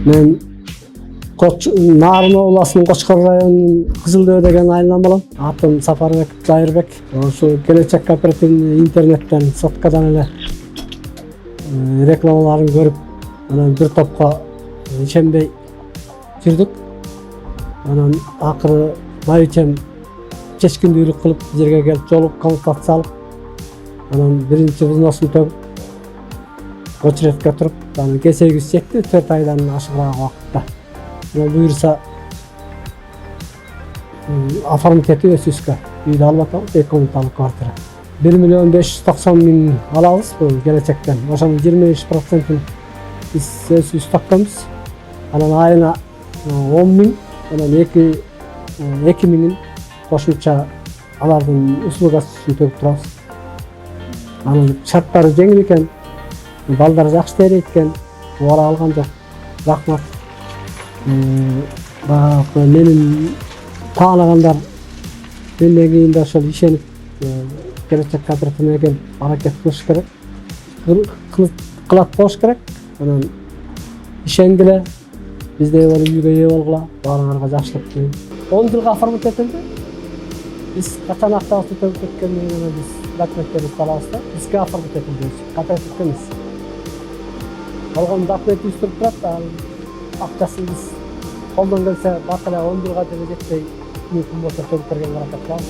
Мен Нарын областынын Кочкор районунун Кызылды деген айылынан болом. Атым ДАЙЫРБЕК. Ошо КЕЛЕЧЕК кооперативине интернеттен, соткадан эле рекламаларын көрүп, анан бир топко ИШЕНБЕЙ жүрдүк. Анан акыры Байбичем Чечкиндүүлүк кылып жерге келип жолук консультация алып, анан биринчи взносун төгүп, очередке туруп, анан кесегибиз чекти 4 айдан ашыгыраак убакытта. Буюрса оформить этип өсүскө үйдү алып атабыз, 2 комнаталык квартира. 1.590.000 алабыз бул келечектен. Ошонун 25%-ын биз өсүбүз тапканбыз. Анан айына 10.000, анан 2.000-ин кошумча алардын услугасын төлөп турабыз. Анын шарттары жеңил экен, балдар жакшы тейлейт экен, убара алган жок. Рахмат. Менин тааныгандар менден кийин да ошол ишенип келечек кооперативине келип аракет кылыш керек, кылат болуш керек. Анан ишенгиле, бизде үйгө ээ болгула, баарыңарга жакшылык тилейм. 10 жылга оформить этилди. Биз качан актабызды төлөп кеткенден кийин биз документтерибизди алабыз да, бизге оформить этилди, кооперативге эмес. Болгон документибиз туруп турат, акчасын биз колдон келсе бак эле 10 жылга деле жетпей, мүмкүн болсо төлөп бергенге аракет кылабыз.